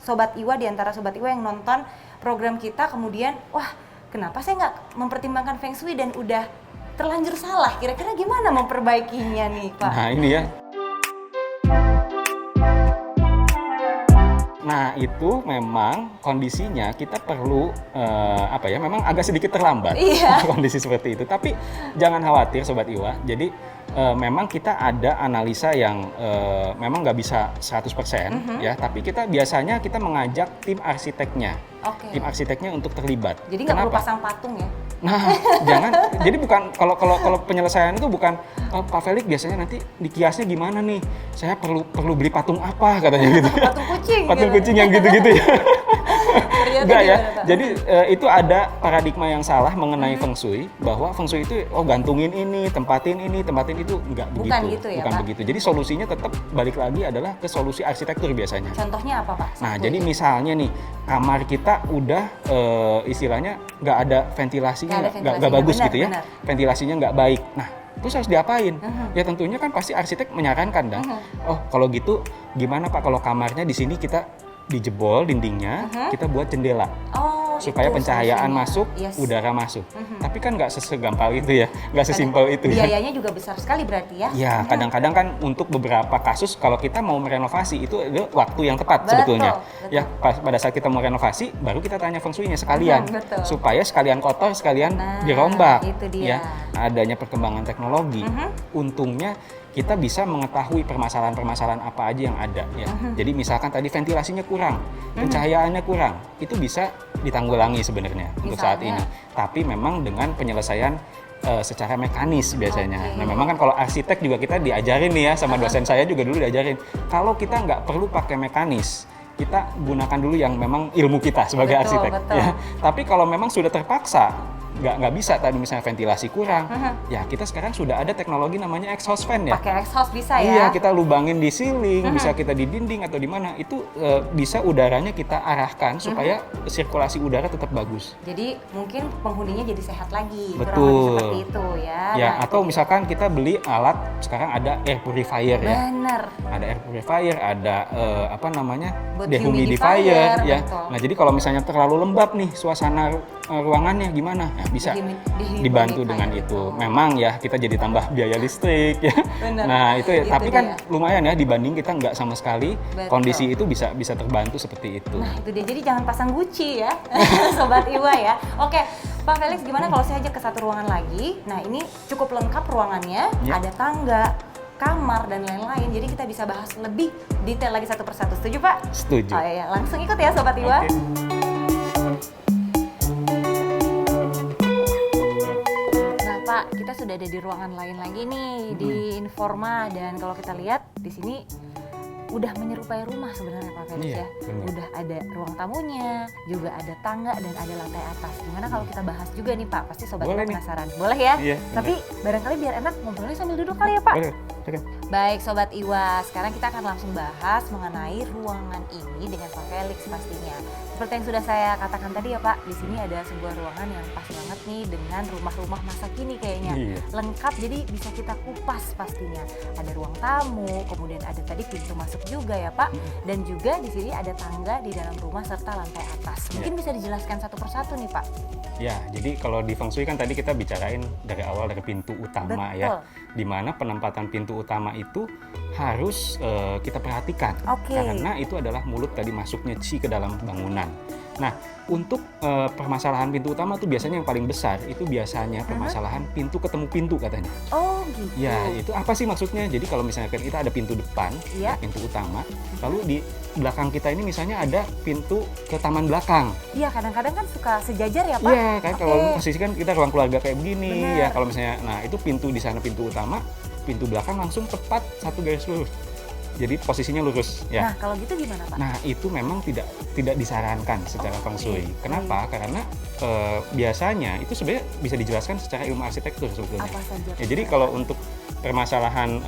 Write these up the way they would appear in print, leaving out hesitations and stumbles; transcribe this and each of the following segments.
Sobat Iwa, di antara Sobat Iwa yang nonton program kita kemudian, wah kenapa saya nggak mempertimbangkan Feng Shui dan udah terlanjur salah, kira-kira gimana memperbaikinya nih Pak? Nah ini ya. Nah itu memang kondisinya kita perlu memang agak sedikit terlambat kondisi seperti itu. Tapi jangan khawatir Sobat Iwa. Jadi memang kita ada analisa yang memang nggak bisa 100% ya. Tapi biasanya kita mengajak tim arsiteknya, tim arsiteknya untuk terlibat. Jadi nggak perlu pasang patung ya? Nah, jangan. Jadi bukan kalau penyelesaian itu bukan Pak Felix biasanya nanti dikiasnya gimana nih? Saya perlu beli patung apa katanya gitu. Patung kucing. Patung kucing yang gitu-gitu ya. Enggak ya. Jadi itu ada paradigma yang salah mengenai Feng Shui, bahwa Feng Shui itu gantungin ini, tempatin itu enggak begitu. Bukan gitu ya, bukan Pak? Begitu. Jadi solusinya tetap balik lagi adalah ke solusi arsitektur biasanya. Contohnya apa Pak? Nah, jadi misalnya nih kamar kita udah istilahnya nggak ada ventilasinya, nggak bagus benar, gitu ya, benar. Ventilasinya nggak baik. Nah, terus harus diapain? Ya tentunya kan pasti arsitek menyarankan dong. Oh, kalau gitu gimana Pak kalau kamarnya di sini kita dijebol dindingnya, kita buat jendela. Supaya pencahayaan masuk, udara masuk. Tapi kan nggak segampang itu ya, nggak sesimpel itu ya. Biayanya juga besar sekali berarti ya? Ya, kadang-kadang kan untuk beberapa kasus kalau kita mau merenovasi itu ada waktu yang tepat sebetulnya. Ya, pada saat kita mau renovasi, baru kita tanya Feng Shui-nya sekalian. Supaya sekalian kotor, sekalian dirombak. Itu dia. Ya, adanya perkembangan teknologi, untungnya kita bisa mengetahui permasalahan-permasalahan apa aja yang ada ya. Jadi misalkan tadi ventilasinya kurang, pencahayaannya kurang, itu bisa ditanggulangi sebenarnya untuk saat ini. Tapi memang dengan penyelesaian secara mekanis biasanya. Nah memang kan kalau arsitek juga kita diajarin nih ya, sama dosen saya juga dulu diajarin. Kalau kita nggak perlu pakai mekanis, kita gunakan dulu yang memang ilmu kita sebagai arsitek. Ya. Tapi kalau memang sudah terpaksa, nggak bisa tadi misalnya ventilasi kurang, ya kita sekarang sudah ada teknologi namanya exhaust fan ya. Pakai exhaust bisa ya? Iya, kita lubangin di ceiling, bisa kita di dinding atau di mana, itu bisa udaranya kita arahkan supaya sirkulasi udara tetap bagus. Jadi mungkin penghuninya jadi sehat lagi. Betul. Seperti itu ya. Ya, nah, atau misalkan kita beli alat, sekarang ada air purifier ya. Bener. Ada air purifier, ada dehumidifier ya. Betul. Nah, jadi kalau misalnya terlalu lembab nih suasana ruangannya gimana? Nah, bisa dibantu dengan itu. Memang ya kita jadi tambah biaya listrik ya. Bener. Nah, itu ya. Itu Tapi dia. kan lumayan ya dibanding kita nggak sama sekali. Betul. Kondisi itu bisa terbantu seperti itu. Nah, itu dia. Jadi jangan pasang Gucci ya. Sobat Iwa ya. Oke, Pak Felix gimana kalau saya ajak ke satu ruangan lagi? Nah, ini cukup lengkap ruangannya. Ya. Ada tangga, kamar dan lain-lain. Jadi kita bisa bahas lebih detail lagi satu persatu. Setuju Pak? Setuju. Oh iya, langsung ikut ya Sobat Iwa. Oke. Nah Pak, kita sudah ada di ruangan lain lagi nih di Informa, dan kalau kita lihat di sini udah menyerupai rumah sebenarnya Pak Felix ya. Benar. Udah ada ruang tamunya, juga ada tangga dan ada lantai atas. Gimana kalau kita bahas juga nih Pak? Pasti Sobat Iwa penasaran. Boleh ya? Iya, tapi barangkali biar enak ngobrolnya sambil duduk kali ya Pak? Boleh. Oke. Baik Sobat Iwa, sekarang kita akan langsung bahas mengenai ruangan ini dengan Pak Felix pastinya. Seperti yang sudah saya katakan tadi ya Pak, di sini ada sebuah ruangan yang pas banget nih dengan rumah-rumah masa kini kayaknya. Iya. Lengkap, jadi bisa kita kupas pastinya. Ada ruang tamu, kemudian ada tadi pintu masuk juga ya Pak, dan juga di sini ada tangga di dalam rumah serta lantai atas. Mungkin bisa dijelaskan satu persatu nih Pak. Ya, jadi kalau di Feng Shui kan tadi kita bicarain dari awal dari pintu utama. Betul. Ya, di mana penempatan pintu utama itu harus kita perhatikan. Karena itu adalah mulut tadi masuknya qi ke dalam bangunan. Nah, untuk permasalahan pintu utama tuh biasanya yang paling besar itu biasanya permasalahan pintu ketemu pintu katanya. Oh gitu. Ya, itu apa sih maksudnya? Jadi kalau misalnya kita ada pintu depan, pintu utama, lalu di belakang kita ini misalnya ada pintu ke taman belakang. Iya, kadang-kadang kan suka sejajar ya Pak. Iya, kan kalau posisi kan kita ruang keluarga kayak begini. Bener. Ya, kalau misalnya, nah itu pintu di sana pintu utama, pintu belakang langsung tepat satu garis lurus. Jadi posisinya lurus ya. Nah, kalau gitu gimana Pak? Nah, itu memang tidak disarankan secara Feng Shui. Kenapa? Karena biasanya itu sebenarnya bisa dijelaskan secara ilmu arsitektur sebetulnya. Apa saja? Ya, jadi kalau untuk permasalahan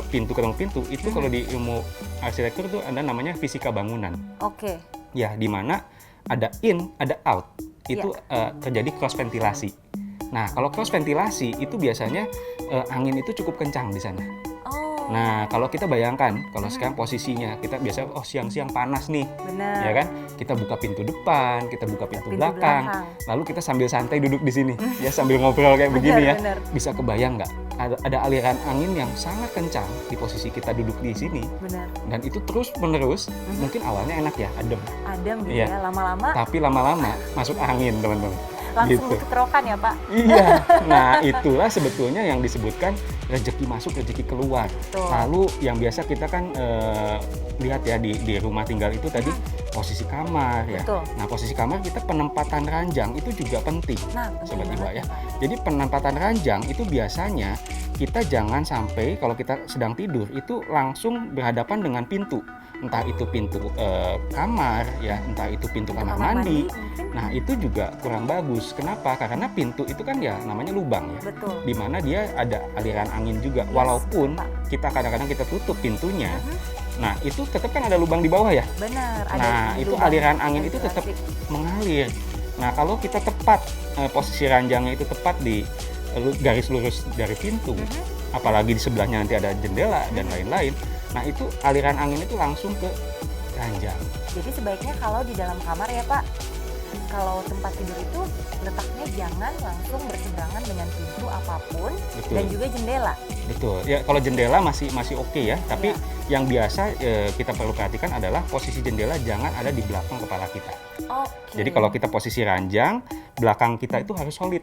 pintu ketemu pintu itu kalau di ilmu arsitektur itu ada namanya fisika bangunan. Oke. Ya, di mana ada in, ada out. Itu terjadi cross ventilasi. Nah, kalau cross ventilasi itu biasanya angin itu cukup kencang di sana. Nah, kalau kita bayangkan, kalau sekarang posisinya kita biasa siang-siang panas nih, Benar. ya kan? Kita buka pintu depan, kita buka pintu belakang, lalu kita sambil santai duduk di sini, ya sambil ngobrol kayak begini ya. Benar. Bisa kebayang nggak? Ada aliran angin yang sangat kencang di posisi kita duduk di sini, Benar. dan itu terus-menerus. Mungkin awalnya enak ya, adem. Adem gitu Iya. ya, lama-lama Tapi lama-lama masuk angin, teman-teman. langsung Gitu. butuh kerokan ya Pak. Iya, nah itulah sebetulnya yang disebutkan rezeki masuk, rezeki keluar. Betul. Lalu yang biasa kita kan lihat ya di rumah tinggal itu tadi posisi kamar ya. Betul. Nah posisi kamar kita penempatan ranjang itu juga penting, Nah, penting Sobat Iwa banget ya. Jadi penempatan ranjang itu biasanya kita jangan sampai kalau kita sedang tidur itu langsung berhadapan dengan pintu. Entah itu pintu kamar ya, entah itu pintu kamar mandi. mungkin. Nah itu juga kurang bagus. Kenapa? Karena pintu itu kan ya namanya lubang ya, Betul. di mana dia ada aliran angin juga. Yes, Walaupun Pak. kita kadang-kadang kita tutup pintunya, nah itu tetap kan ada lubang di bawah ya. Benar. Ada Nah itu lubang aliran angin itu tetap ventilasi. mengalir. Nah kalau kita tepat posisi ranjangnya itu tepat di garis lurus dari pintu, apalagi di sebelahnya nanti ada jendela dan lain-lain. Nah itu aliran angin itu langsung ke ranjang. Jadi sebaiknya kalau di dalam kamar ya Pak, kalau tempat tidur itu letaknya jangan langsung berseberangan dengan pintu apapun. Betul. Dan juga jendela. Betul. Ya kalau jendela masih oke ya, tapi Iya. yang biasa kita perlu perhatikan adalah posisi jendela jangan ada di belakang kepala kita. Oke. Jadi kalau kita posisi ranjang, belakang kita itu harus solid.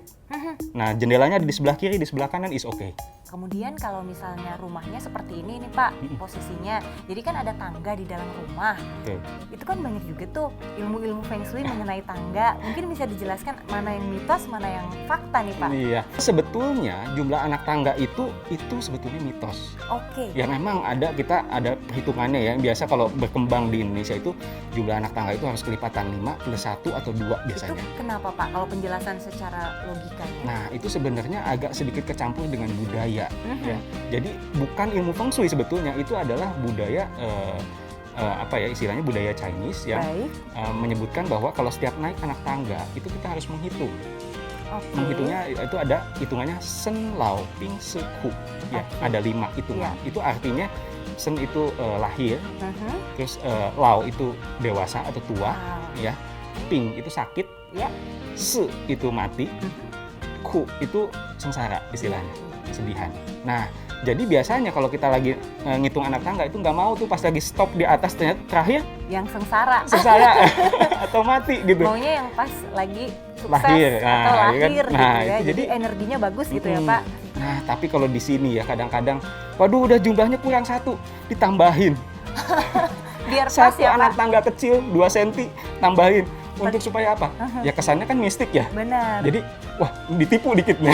Nah, jendelanya di sebelah kiri, di sebelah kanan is oke. Kemudian kalau misalnya rumahnya seperti ini nih Pak, posisinya. Jadi kan ada tangga di dalam rumah. Betul. Itu kan banyak juga tuh ilmu-ilmu Feng Shui mengenai tangga. Mungkin bisa dijelaskan mana yang mitos, mana yang fakta nih Pak. Iya. Sebetulnya jumlah anak tangga itu sebetulnya mitos. Oke. Ya memang kita ada perhitungannya ya. Biasa kalau berkembang di Indonesia itu jumlah anak tangga itu harus kelipatan 5 plus 1 atau 2 biasanya. Itu kenapa Pak kalau penjelasan secara logikanya? Nah, itu sebenarnya agak sedikit kecampur dengan budaya. Ya. Jadi bukan ilmu Feng Shui sebetulnya, itu adalah budaya istilahnya budaya Chinese yang Baik. menyebutkan bahwa kalau setiap naik anak tangga itu kita harus menghitung. Oke. Menghitungnya itu ada hitungannya Sen Lao Ping Se Ku. Ya, Oke. ada 5 hitungan. Iya. Itu artinya Sen itu lahir, Mhm. terus Lao itu dewasa atau tua, Wow. ya. Ping itu sakit, Ya. Se itu mati, Ku itu sengsara istilahnya, kesedihan. Nah, jadi biasanya kalau kita lagi ngitung anak tangga itu nggak mau tuh pas lagi stop di atas ternyata terakhir Yang sengsara. sengsara atau mati gitu. Maunya yang pas lagi sukses Lahir. atau Nah, lahir iya kan? gitu Nah, ya. itu Jadi jadi- energinya bagus gitu ya Mm-mm. Pak. Nah, tapi kalau di sini ya kadang-kadang, waduh udah jumlahnya kurang 1, ditambahin. Biar pas Satu ya anak Pak. tangga kecil 2 cm tambahin. Untuk supaya apa? Ya kesannya kan mistik ya. Benar. Jadi, wah ditipu dikit nih.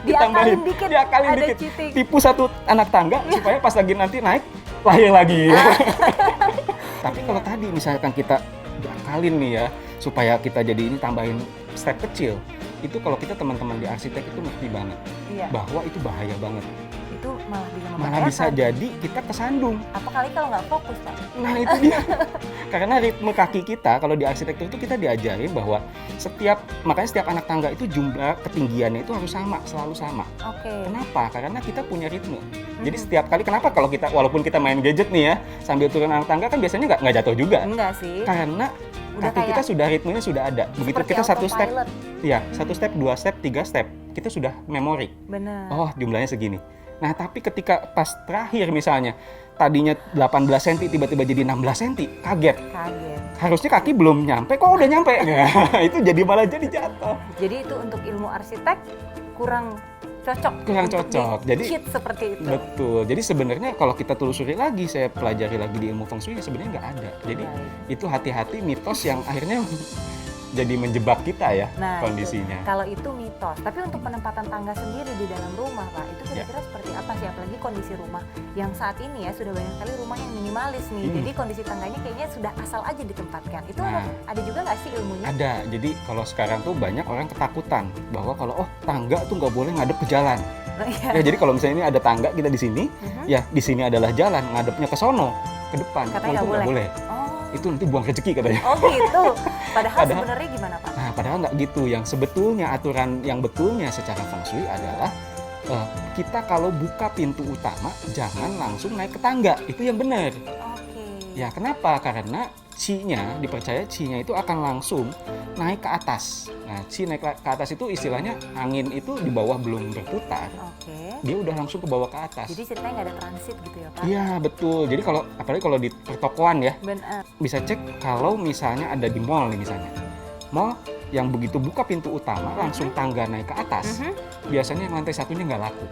Diakalin dikit. diakalin ada dikit. cheating. Tipu 1 anak tangga supaya pas lagi nanti naik lahir lagi. Tapi kalau tadi misalkan kita diakalin nih ya supaya kita jadi ini tambahin step kecil, itu kalau kita teman-teman di arsitek itu ngerti banget Iya. bahwa itu bahaya banget. Itu malah bisa Malah membahayakan. bisa jadi kita kesandung. Apalagi kalau nggak fokus Pak. Nah itu dia. Karena ritme kaki kita kalau di arsitektur itu kita diajarin bahwa makanya setiap anak tangga itu jumlah ketinggiannya itu harus sama, selalu sama. Oke. Kenapa? Karena kita punya ritme. Jadi setiap kali kenapa kalau kita walaupun kita main gadget nih ya sambil turun anak tangga kan biasanya nggak jatuh juga. Enggak sih. Karena Udah kaki kita kayak sudah ritmenya sudah ada. Begitu seperti kita satu step, autopilot. ya 1 step, 2 step, 3 step, kita sudah memori. Benar. Oh jumlahnya segini. Nah tapi ketika pas terakhir misalnya tadinya 18 cm tiba-tiba jadi 16 cm, kaget. Kaget. Harusnya kaki belum nyampe, kok udah nyampe? Nah, itu jadi malah jadi jatuh. Jadi itu untuk ilmu arsitek kurang cocok. Kurang untuk cocok. Jadi di-cheat seperti itu. betul. Jadi sebenarnya kalau kita telusuri lagi, saya pelajari lagi di ilmu Feng Shui sebenarnya nggak ada. Jadi Baik. itu hati-hati mitos yang akhirnya jadi menjebak kita ya Nah, kondisinya. Kalau itu mitos, tapi untuk penempatan tangga sendiri di dalam rumah Pak, itu Ya. kira-kira seperti apa sih? Apalagi kondisi rumah yang saat ini ya sudah banyak sekali rumah yang minimalis nih. Hmm. Jadi kondisi tangganya kayaknya sudah asal aja ditempatkan. Itu Nah. ada juga nggak sih ilmunya? Ada. Jadi kalau sekarang tuh banyak orang ketakutan bahwa kalau tangga tuh nggak boleh ngadep ke jalan. Ya jadi kalau misalnya ini ada tangga kita di sini, ya di sini adalah jalan, ngadepnya ke sono, ke depan. Katanya itu nggak nggak boleh. Itu nanti buang rezeki katanya. Oh gitu. Padahal Padahal- sebenarnya gimana Pak? Nah, padahal nggak gitu. Yang sebetulnya aturan yang betulnya secara Feng Shui adalah kita kalau buka pintu utama jangan langsung naik ke tangga, itu yang benar. Oke. Ya kenapa? Karena dipercaya chi-nya itu akan langsung naik ke atas. Nah, chi naik ke atas itu istilahnya angin itu di bawah belum berputar, Oke. dia udah langsung ke bawah ke atas. Jadi ceritanya nggak ada transit gitu ya Pak? Iya betul. Jadi apalagi kalau di pertokoan ya, Benar. bisa cek kalau misalnya ada di mall nih misalnya. Mall yang begitu buka pintu utama langsung tangga naik ke atas, biasanya yang lantai satunya nggak laku.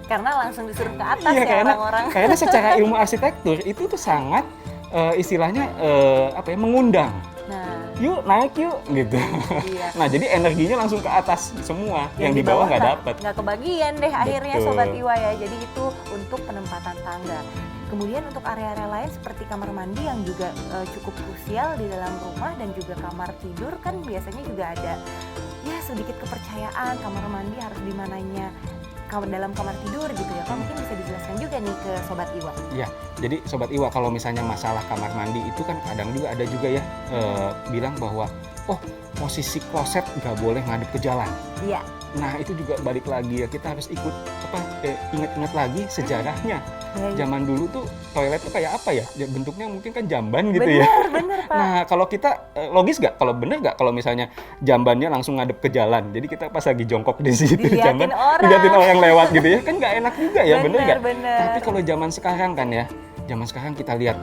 Karena langsung disuruh ke atas Iya, ya orang-orang. karena secara ilmu arsitektur itu tuh sangat istilahnya mengundang. Nah, Yuk naik yuk gitu. iya. Nah jadi energinya langsung ke atas semua, yang di bawah nggak dapat. Nggak kebagian deh akhirnya Betul. Sobat Iwa ya. Jadi itu untuk penempatan tangga. Kemudian untuk area-area lain seperti kamar mandi yang juga cukup krusial di dalam rumah dan juga kamar tidur kan biasanya juga ada ya sedikit kepercayaan kamar mandi harus di mananya dalam kamar tidur gitu ya Pak. Mungkin bisa dijelaskan juga nih ke Sobat Iwa. Ya, jadi Sobat Iwa kalau misalnya masalah kamar mandi itu kan kadang juga ada juga ya bilang bahwa posisi kloset nggak boleh ngadep ke jalan. Iya. Nah itu juga balik lagi ya, kita harus ingat-ingat lagi sejarahnya. Zaman dulu tuh toilet tuh kayak apa ya? Bentuknya mungkin kan jamban gitu ya. Bener Pak. Nah kalau kita logis nggak? Kalau bener nggak? Kalau misalnya jambannya langsung ngadep ke jalan, jadi kita pas lagi jongkok di situ Diliatin orang. diliatin orang lewat gitu ya, kan nggak enak juga ya, bener nggak? Bener. Tapi kalau zaman sekarang kan ya, zaman sekarang kita lihat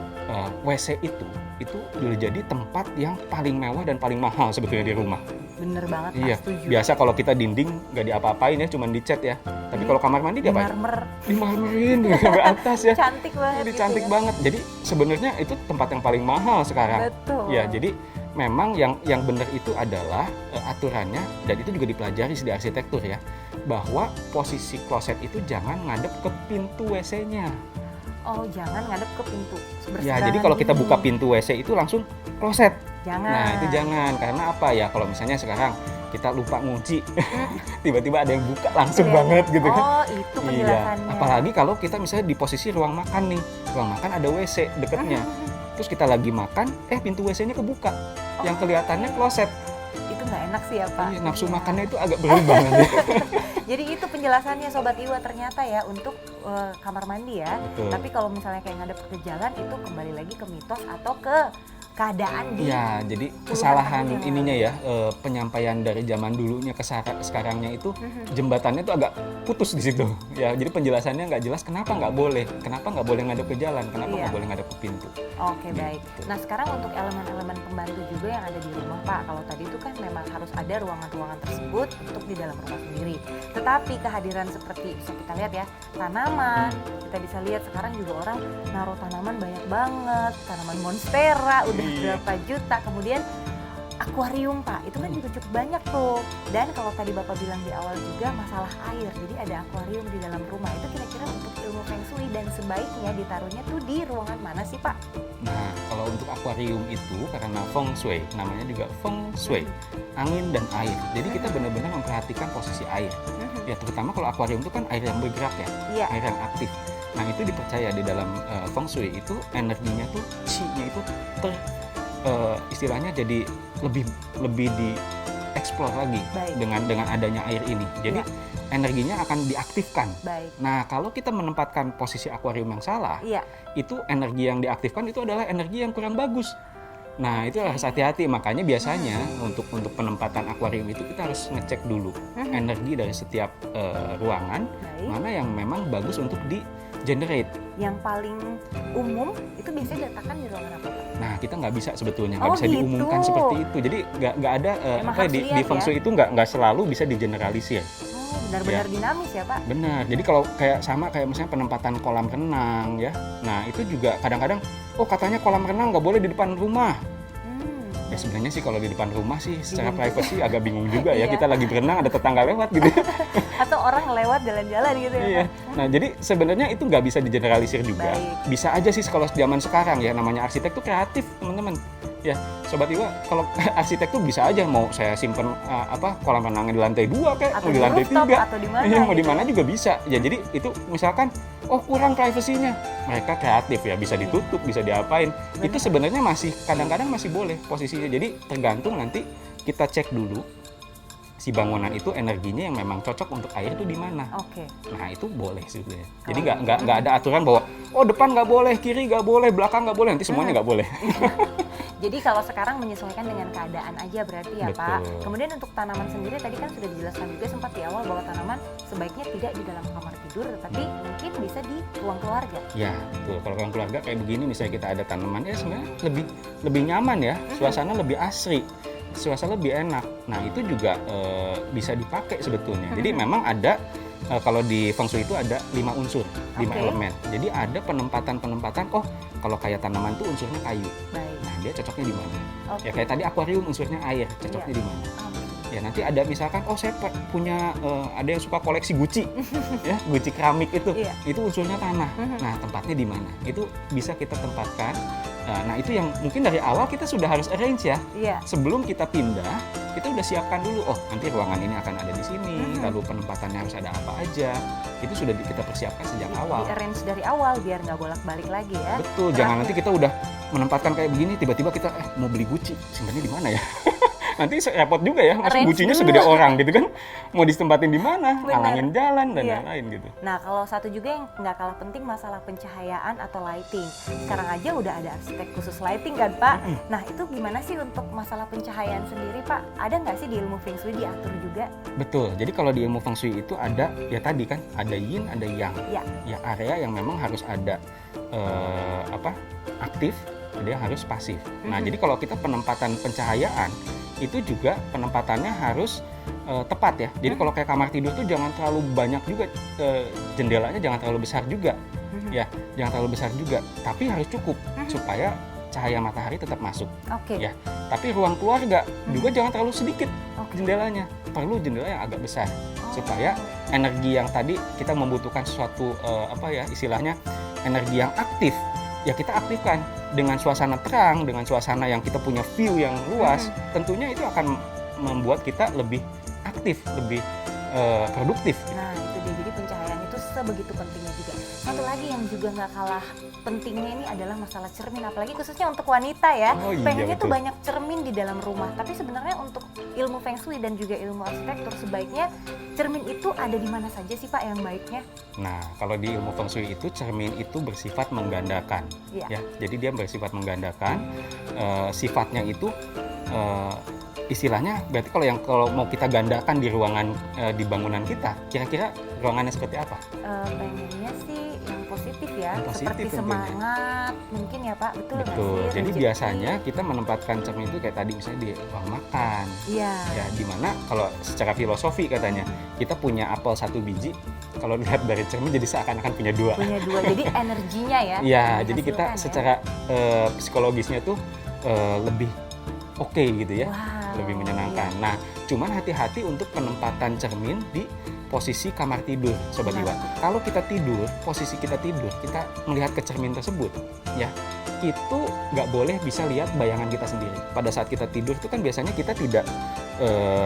WC itu udah jadi tempat yang paling mewah dan paling mahal sebetulnya di rumah. Bener banget Pak, Iya, setuju. biasa kalau kita dinding nggak diapa-apain ya, cuman dicat ya. Tapi kalau kamar mandi Di diapain? marmer. Dimarmerin sampai atas ya. Cantik banget Jadi gitu cantik ya. banget. Jadi sebenarnya itu tempat yang paling mahal sekarang. Betul. Ya, jadi memang yang benar itu adalah aturannya, dan itu juga dipelajari di arsitektur ya, bahwa posisi kloset itu jangan ngadep ke pintu WC-nya. Oh, jangan ngadep ke pintu. Ya, Berseberangan jadi kalau kita gini. buka pintu WC itu langsung kloset. Jangan. Nah, itu jangan. Karena apa ya? Kalau misalnya sekarang kita lupa ngunci, tiba-tiba ada yang buka langsung Iya. banget gitu kan. Oh, itu penjelasannya. Iya, apalagi kalau kita misalnya di posisi ruang makan nih. Ruang makan ada WC deketnya. Terus kita lagi makan, pintu WC-nya kebuka. Yang kelihatannya kloset. Itu nggak enak sih ya Pak. Iya, nafsu Iya. makannya itu agak berubah nanti. Jadi itu penjelasannya Sobat Iwa ternyata ya untuk kamar mandi ya. Betul. Tapi kalau misalnya kayak ngadep ke jalan itu kembali lagi ke mitos atau ke keadaan di Iya, jadi puluhan kesalahan tahun yang ininya ya, penyampaian dari zaman dulunya ke sekarangnya itu jembatannya tuh agak putus di situ. Ya, jadi penjelasannya nggak jelas kenapa nggak boleh ngadep ke jalan, kenapa Iya. nggak boleh ngadep ke pintu. Oke, Gitu. baik. Nah, sekarang untuk elemen-elemen pembantu juga yang ada di rumah, Pak. Kalau tadi itu kan memang harus ada ruangan-ruangan tersebut untuk di dalam rumah sendiri. Tetapi kehadiran seperti bisa kita lihat ya, tanaman. Kita bisa lihat sekarang juga orang naruh tanaman banyak banget, tanaman monstera udah Iya. berapa juta. Kemudian akuarium, Pak. Itu kan juga cukup banyak tuh. Dan kalau tadi Bapak bilang di awal juga masalah air. Jadi ada akuarium di dalam rumah. Itu kira-kira untuk ilmu Feng Shui dan sebaiknya ditaruhnya tuh di ruangan mana sih, Pak? Nah, kalau untuk akuarium itu karena feng shui, namanya juga feng shui, angin dan air. Jadi kita benar-benar memperhatikan posisi air. Ya, terutama kalau akuarium itu kan air yang bergerak ya, Iya. air yang aktif. Nah, itu dipercaya di dalam feng shui itu energinya tuh chi-nya itu istilahnya jadi lebih dieksplor lagi Baik. dengan adanya air ini. Jadi energinya akan diaktifkan. Baik. Nah, kalau kita menempatkan posisi akuarium yang salah, Iya. itu energi yang diaktifkan itu adalah energi yang kurang bagus. Nah, itu harus hati-hati. Makanya biasanya untuk penempatan akuarium itu kita harus ngecek dulu energi dari setiap ruangan, Baik. mana yang memang bagus untuk di-generate. Yang paling umum itu biasanya diletakkan di ruangan apa, Pak? Nah, kita nggak bisa sebetulnya, nggak Oh, bisa gitu. diumumkan seperti itu. Jadi nggak ada Emang harus di lihat feng ya? shui itu nggak selalu bisa digeneralisir. Oh, benar-benar dinamis ya, Pak? Benar. Jadi kalau kayak misalnya penempatan kolam renang ya. Nah, itu juga kadang-kadang katanya kolam renang nggak boleh di depan rumah. Ya sebenarnya sih kalau di depan rumah sih secara Bingung privacy agak bingung juga ya. Iya. Kita lagi berenang ada tetangga lewat gitu. Atau orang lewat jalan-jalan gitu ya, Iya. Pak? Nah, jadi sebenarnya itu nggak bisa digeneralisir juga. Baik. Bisa aja sih kalau zaman sekarang ya, namanya arsitek tuh kreatif, teman-teman. Ya, Sobat Iwa, kalau arsitek tuh bisa aja mau saya simpen kolam renangnya di lantai 2 kayak, Atau mau di di lantai rooftop, 3. atau di mana Iya, mau di gitu mana ya. juga bisa. Ya, jadi itu misalkan kurang privasinya. Mereka kreatif ya, bisa ditutup, bisa diapain. Itu sebenarnya masih kadang-kadang masih boleh posisinya. Jadi tergantung nanti kita cek dulu si bangunan itu energinya yang memang cocok untuk air itu di mana. Oke. Nah itu boleh sebenarnya. Jadi nggak ada aturan bahwa depan nggak boleh, kiri nggak boleh, belakang nggak boleh, nanti semuanya nggak boleh. Jadi kalau sekarang menyesuaikan dengan keadaan aja berarti ya Pak. Betul. Kemudian untuk tanaman sendiri tadi kan sudah dijelaskan juga sempat di awal bahwa tanaman sebaiknya tidak di dalam kamar tidur, tetapi mungkin bisa di ruang keluarga. Ya, betul. Kalau ruang keluarga kayak begini, misalnya kita ada tanaman, ya sebenarnya lebih nyaman ya, suasana lebih asri, suasana lebih enak. Nah itu juga bisa dipakai sebetulnya. Jadi memang ada kalau di Feng Shui itu ada 5 unsur, 5 elemen. Jadi ada penempatan. Oh, kalau kayak tanaman itu unsurnya kayu. Baik. Nah dia cocoknya di mana? Oke. Ya kayak tadi akuarium unsurnya air, cocoknya di mana? Ya nanti ada misalkan, saya punya ada yang suka koleksi guci, ya guci keramik itu unsurnya tanah. Nah tempatnya di mana? Itu bisa kita tempatkan. Nah itu yang mungkin dari awal kita sudah harus arrange ya. Iya. Sebelum kita pindah, kita udah siapkan dulu. Oh nanti ruangan ini akan ada di sini, lalu penempatannya harus ada apa aja. Itu sudah kita persiapkan sejak awal. Di-arrange dari awal biar nggak bolak-balik lagi ya. Betul. Jangan nanti kita udah menempatkan kayak begini, tiba-tiba kita mau beli guci, simpannya di mana ya? Nanti repot juga ya, masa gucinya segede orang gitu kan, mau ditempatin di mana, halangin jalan dan lain-lain gitu. Nah kalau satu juga yang nggak kalah penting masalah pencahayaan atau lighting. Sekarang aja udah ada arsitek khusus lighting kan Pak. Nah itu gimana sih untuk masalah pencahayaan sendiri Pak? Ada nggak sih di ilmu Feng Shui diatur juga? Betul, jadi kalau di ilmu Feng Shui itu ada, ya tadi kan, ada yin, ada yang. Ya area yang memang harus ada aktif, ada yang harus pasif. Nah jadi kalau kita penempatan pencahayaan, itu juga penempatannya harus tepat ya. Jadi kalau kayak kamar tidur tuh jangan terlalu banyak juga, jendelanya jangan terlalu besar juga, ya jangan terlalu besar juga. Tapi harus cukup supaya cahaya matahari tetap masuk. Ya. Tapi ruang keluarga juga jangan terlalu sedikit jendelanya. Perlu jendela yang agak besar supaya energi yang tadi kita membutuhkan sesuatu istilahnya energi yang aktif. Ya kita aktifkan dengan suasana terang, dengan suasana yang kita punya view yang luas, tentunya itu akan membuat kita lebih aktif, lebih produktif. Nah itu dia, jadi pencahayaan itu sebegitu pentingnya juga. Satu lagi yang juga nggak kalah pentingnya ini adalah masalah cermin, apalagi khususnya untuk wanita ya. Pengennya tuh banyak cermin di dalam rumah, tapi sebenarnya untuk ilmu Feng Shui dan juga ilmu arsitektur sebaiknya cermin itu ada di mana saja sih Pak yang baiknya? Nah, kalau di ilmu Feng Shui itu cermin itu bersifat menggandakan, ya. Jadi dia bersifat menggandakan. Sifatnya itu istilahnya berarti kalau mau kita gandakan di ruangan di bangunan kita, kira-kira ruangannya seperti apa? Pengennya sih yang positif ya, yang positif seperti tentunya. Semangat mungkin ya Pak, betul nggak sih? Jadi biasanya kita menempatkan cermin itu kayak tadi misalnya di ruang makan. Iya. Ya, dimana kalau secara filosofi katanya kita punya apel 1 biji, kalau lihat dari cermin jadi seakan-akan punya 2. Punya 2, jadi energinya ya. Iya, jadi kita secara psikologisnya tuh lebih oke gitu ya, lebih menyenangkan. Nah, cuman hati-hati untuk penempatan cermin di posisi kamar tidur, Sobat Iwa. Kalau kita tidur, posisi kita tidur, kita melihat ke cermin tersebut, ya, itu nggak boleh bisa lihat bayangan kita sendiri. Pada saat kita tidur itu kan biasanya kita tidak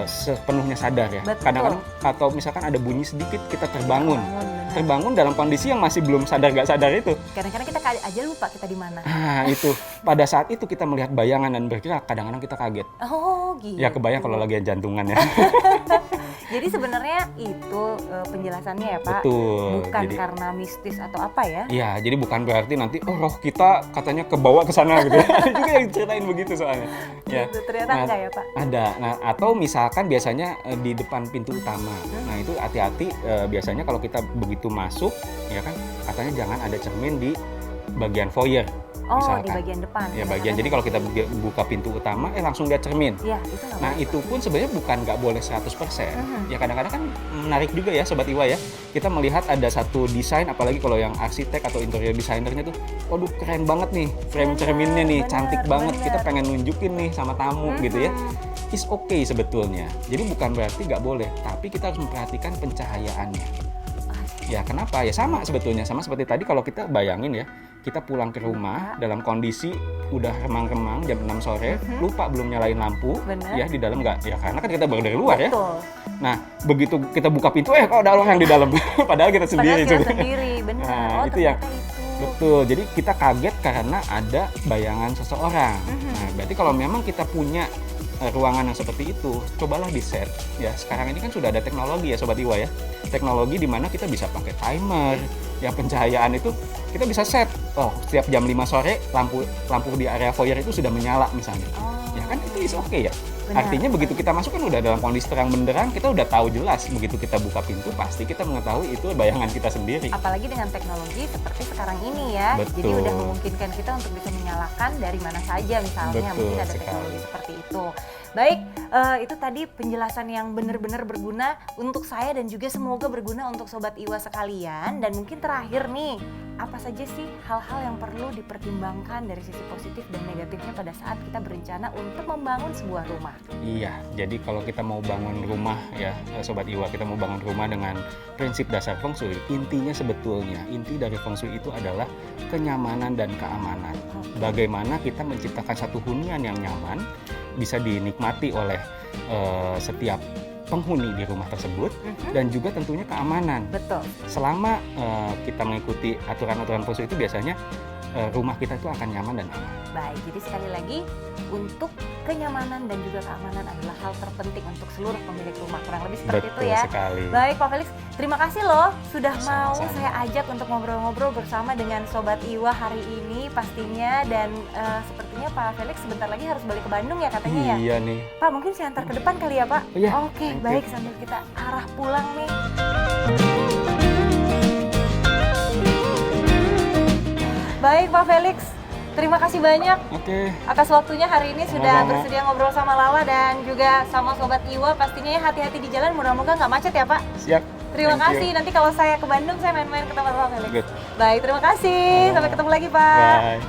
sepenuhnya sadar ya. Kadang-kadang atau misalkan ada bunyi sedikit kita terbangun dalam kondisi yang masih belum sadar nggak sadar itu. Kadang-kadang kita aja lupa kita di mana. Nah itu pada saat itu kita melihat bayangan dan bergerak, kadang-kadang kita kaget. Oh gitu. Ya kebayang kalau lagi jantungan ya. Jadi sebenarnya itu penjelasannya ya Pak. Betul. Bukan karena mistis atau apa ya? Iya, jadi bukan berarti nanti roh kita katanya kebawa ke sana gitu. Ada juga yang ceritain begitu soalnya. Ya. Gitu, ternyata enggak ya Pak? Ada. Nah, atau misalkan biasanya di depan pintu utama. Nah, itu hati-hati biasanya kalau kita begitu masuk, ya kan, katanya jangan ada cermin di bagian foyer. Oh, misalkan. di bagian depan. Ya, bagian. Jadi kalau kita buka pintu utama, langsung lihat cermin. Iya, itu nggak Nah, boleh. itu pun sebenarnya bukan nggak boleh 100%. Ya, kadang-kadang kan menarik juga ya, Sobat Iwa ya. Kita melihat ada satu desain, apalagi kalau yang arsitek atau interior desainernya tuh, waduh keren banget nih, frame cerminnya nih, cantik banget. Kita pengen nunjukin nih sama tamu gitu ya. Is okay sebetulnya. Jadi bukan berarti nggak boleh, tapi kita harus memperhatikan pencahayaannya. Ya, kenapa? Ya sama sebetulnya, sama seperti tadi kalau kita bayangin ya, kita pulang ke rumah dalam kondisi udah remang-remang jam 6 sore, lupa belum nyalain lampu, ya di dalam nggak, ya karena kan kita baru dari luar ya. Nah, begitu kita buka pintu, kok ada orang yang di dalam, padahal kita sendiri. Padahal kita sendiri, benar. Nah, itu yang betul. Jadi kita kaget karena ada bayangan seseorang. Nah, berarti kalau memang kita punya ruangan yang seperti itu, cobalah di set ya. Sekarang ini kan sudah ada teknologi ya Sobat Iwa ya. Teknologi di mana kita bisa pakai timer, yang pencahayaan itu kita bisa set. Oh, setiap jam 5 sore lampu di area foyer itu sudah menyala misalnya. Ya kan itu is oke ya. Benar. Artinya begitu kita masuk kan udah dalam kondisi terang benderang, kita udah tahu jelas. Begitu kita buka pintu pasti kita mengetahui itu bayangan kita sendiri. Apalagi dengan teknologi seperti sekarang ini ya. Betul. Jadi udah memungkinkan kita untuk bisa menyalakan dari mana saja misalnya. Betul Mungkin ada sekali. teknologi seperti itu. Baik, itu tadi penjelasan yang benar-benar berguna untuk saya dan juga semoga berguna untuk Sobat Iwa sekalian. Dan mungkin terakhir nih, apa saja sih hal-hal yang perlu dipertimbangkan dari sisi positif dan negatifnya pada saat kita berencana untuk membangun sebuah rumah? Iya, jadi kalau kita mau bangun rumah ya Sobat Iwa, kita mau bangun rumah dengan prinsip dasar Feng Shui, intinya sebetulnya, inti dari Feng Shui itu adalah kenyamanan dan keamanan. Bagaimana kita menciptakan satu hunian yang nyaman, bisa dinikmati oleh setiap penghuni di rumah tersebut, dan juga tentunya keamanan. Betul. Selama kita mengikuti aturan-aturan Feng Shui itu biasanya rumah kita itu akan nyaman dan aman. Baik, jadi sekali lagi untuk kenyamanan dan juga keamanan adalah hal terpenting untuk seluruh pemilik rumah. Kurang lebih seperti itu Betul ya. sekali. Baik Pak Felix, terima kasih loh sudah mau Sama-sama. saya ajak untuk ngobrol-ngobrol bersama dengan Sobat Iwa hari ini pastinya. Dan sepertinya Pak Felix sebentar lagi harus balik ke Bandung ya katanya ya. Iya nih. Pak, mungkin saya antar ke depan kali ya Pak? Iya, Oke, thank you. baik, sambil kita arah pulang nih. Baik Pak Felix, terima kasih banyak Oke. atas waktunya hari ini sudah Sama-sama. bersedia ngobrol sama Lala dan juga sama Sobat Iwa. Pastinya ya hati-hati di jalan, mudah-mudahan nggak macet ya Pak. Siap. Terima Thank kasih, you. nanti kalau saya ke Bandung saya main-main ke tempat Pak Felix. Good. Baik, terima kasih, sampai ketemu lagi Pak. Bye.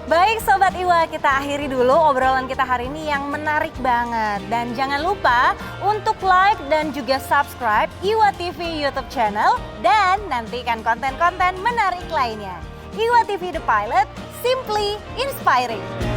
Baik Sobat Iwa, kita akhiri dulu obrolan kita hari ini yang menarik banget. Dan jangan lupa untuk like dan juga subscribe Iwa TV YouTube channel. Dan nantikan konten-konten menarik lainnya. Iwa TV The Pilot, simply inspiring.